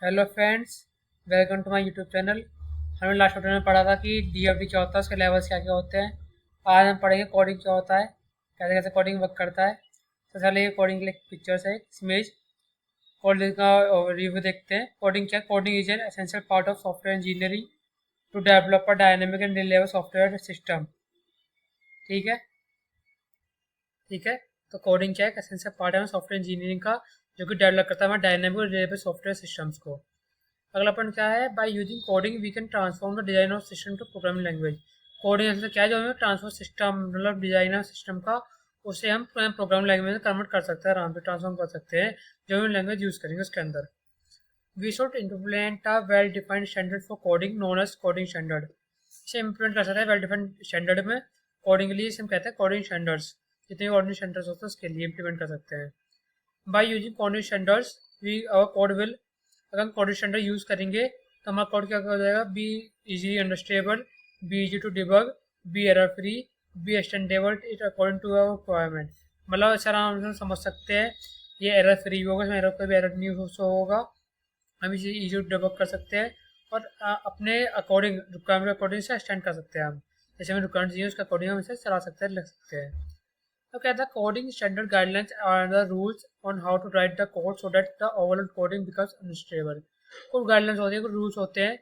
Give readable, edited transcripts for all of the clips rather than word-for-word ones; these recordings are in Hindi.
Hello friends, welcome to my YouTube channel. हमने लास्ट वीडियो में पढ़ा था कि डीएफडी क्या होता है, उसके लेवल्स क्या क्या होते हैं। आज हम पढ़ेंगे कोडिंग क्या होता है, कैसे कैसे कोडिंग वर्क करता है। तो चलिए ये कोडिंग के लिए पिक्चर्स है, इमेज कोडिंग का रिव्यू देखते हैं। कोडिंग क्या, coding is an essential part of software engineering to develop a dynamic and reliable software system. ठीक है, ठीक है। तो कोडिंग क्या है, एसेंशियल पार्ट है सॉफ्टवेयर इंजीनियरिंग का, जो कि डेवलप करता है डायनेमिक और रिलायबल सॉफ्टवेयर सिस्टम्स को। अगला पॉइंट क्या है, by using coding we can transform the design of system to programming language. Coding ऐसे क्या है, जो हमें ट्रांसफॉर सिस्टम मतलब डिजाइन ऑफ सिस्टम का, उसे हम प्रोग्रामिंग लैंग्वेज में कन्वर्ट कर सकते हैं, आराम से ट्रांसफॉर्म कर सकते हैं जो हम लैंग्वेज यूज करेंगे उसके अंदर। We should implement a well defined standard for coding known as coding standard. इसे इम्प्लीमेंट कर सकते हैं वेल डिफाइंड स्टैंडर्ड में। कोडिंग के लिए इसे हम कहते हैं कोडिंग स्टैंडर्ड्स। जितने भी कोडिंग स्टैंडर्ड्स होते हैं उसके लिए इम्प्लीमेंट कर सकते हैं। By using coding standards we our code will, अगर हम कोडिंग स्टैंडर्ड यूज करेंगे तो हमारा कोड क्या हो जाएगा, be easy understandable, be easy to debug, be error free, be extendable it according to our requirement. मतलब अच्छा आराम से समझ सकते हैं, ये एरर फ्री होगा, इसमें एरर कोई भी एरर नहीं शो होगा, हम इसे इजी टू डिबग कर सकते हैं और अपने अकॉर्डिंग रिक्वायरमेंट के अकॉर्डिंग से एक्सटेंड कर सकते हैं। हम जैसे हमें रिक्वायरमेंट चाहिए उसके अकॉर्डिंग हम इसे चला सकते हैं, लिख सकते हैं। तो कहता है coding standard guidelines are the rules on how to write the code so that the overall coding becomes understandable. कुछ गाइडलाइंस होती है, कुछ रूल्स होते हैं,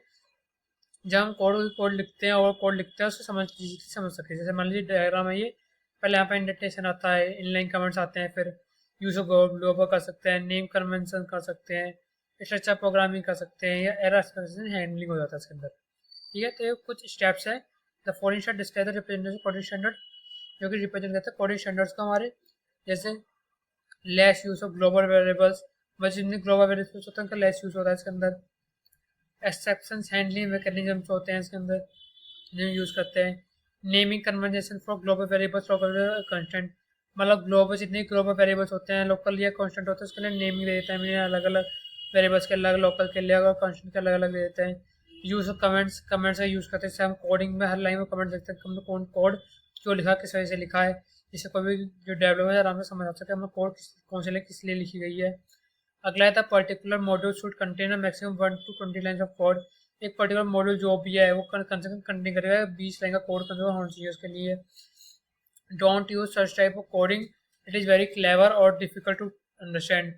जब हम कोड कोड लिखते हैं और कोड लिखते हैं उसको समझ सकते हैं। जैसे मान लीजिए डायग्राम है ये, पहले यहाँ पर इंडेंटेशन आता है, इनलाइन कमेंट्स आते हैं, फिर यूज ऑफ ग्लोबल कर सकते हैं, नेम कन्वेंशन कर सकते हैं, स्ट्रक्चर प्रोग्रामिंग कर सकते हैं, या एरर हैंडलिंग हो जाता है इसके अंदर। ठीक है, तो ये कुछ स्टेप्स है। The following step describe the representation coding standard, जो कि रिप्रेजेंट करते हैं कोडिंग स्टैंडर्ड्स को हमारे। जैसे less use of global variables, बस जितने ग्लोबल वेरिएबल्स होते हैं उनका लेस यूज होता है इसके अंदर। एक्सेप्शन हैंडलिंग मैकेनिज्म्स होते हैं इसके अंदर जिन्हें यूज करते हैं। Naming conversation for global variables, local constant, मतलब ग्लोबल जितने ग्लोबल वेरिएबल्स होते हैं, लोकल या कांस्टेंट होते हैं, उसके लिए नेमिंग दे देते हैं, मीनिंग अलग अलग वेरिएबल्स के अलग, लोकल के अलग और कांस्टेंट के अलग अलग दे देते हैं। यूज ऑफ कमेंट्स, कमेंट्स का यूज करते हैं, जैसे हम कोडिंग में हर लाइन में कमेंट देखते हैं, हमने कौन कोड क्यों लिखा, किस वजह से लिखा है, जिससे कोई भी जो डेवलपर है आराम से समझ आ सके हमें कोड कौन से लिए किस लिए लिखी गई है। अगला है था particular module should contain a maximum 1 to 20 line of code. एक पर्टिकुलर मॉड्यूल जो भी है वो कम से कम कंटेन करेगा 20 लाइन का कोड कम से कम होना चाहिए उसके लिए। Don't use such type of coding, it is very clever और डिफिकल्ट टू अंडरस्टैंड।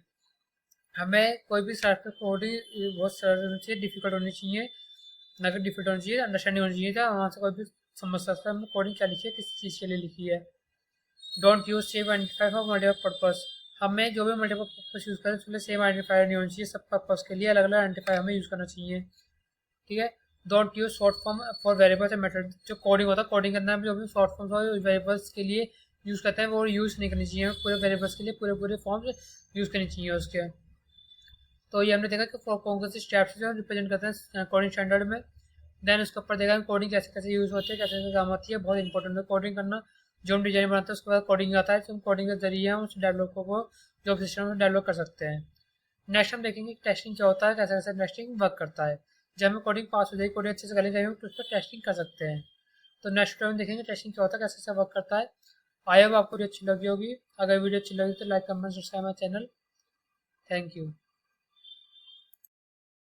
हमें कोई भी सॉफ्टवेयर कोडिंग बहुत सरल होनी चाहिए, डिफिकल्ट होनी चाहिए, ना कि डिफिकल्ट होनी चाहिए, अंडरस्टैंडिंग होनी चाहिए, क्या वहाँ से कोई भी समझ सकता है हमने कोडिंग क्या लिखी है, किस चीज़ के लिए लिखी है। Don't use same identify for multiple purpose, हमें जो भी मल्टीपल पर्पस यूज़ करें उसके लिए सेम आइडेंटिफायर नहीं होनी चाहिए, सब पर्पस के लिए अलग अलग आइडेंटिफायर हमें यूज़ करना चाहिए। ठीक है। Don't use short form for variables and method, जो कोडिंग होता है कोडिंग करना है जो भी शॉर्ट फॉर्म वेरिएबल्स के लिए यूज़ करते हैं वो यूज़ नहीं करनी चाहिए, पूरे वेरिएबल्स के लिए पूरे पूरे फॉर्म्स यूज़ करनी चाहिए उसके। तो ये हमने देखा कि कौन कौन से स्टेप्स जो रिप्रेजेंट करते हैं कोडिंग स्टैंडर्ड में। देन उसके ऊपर देखा कोडिंग कैसे कैसे यूज़ होती है, कैसे कैसे काम आती है, बहुत इंपॉर्टेंट है कोडिंग करना। जो हम डिजाइन बनाते हैं उसके बाद कोडिंग आता है, तो हम कोडिंग के जरिए हम उस डेवलपर को जो सिस्टम में डेवलप कर सकते हैं। नेक्स्ट हम देखेंगे टेस्टिंग क्या होता है, कैसे कैसे टेस्टिंग वर्क करता है। जब हमें कोडिंग पास हो जाएगी, कोडिंग अच्छे से कर लेंगे तो उस पर टेस्टिंग कर सकते हैं। तो नेक्स्ट टाइम देखेंगे टेस्टिंग क्या होता है, कैसे कैसे वर्क करता है। आई होप आपको वीडियो अच्छी लगी होगी। अगर वीडियो अच्छी लगी तो like comment subscribe my channel. Thank you.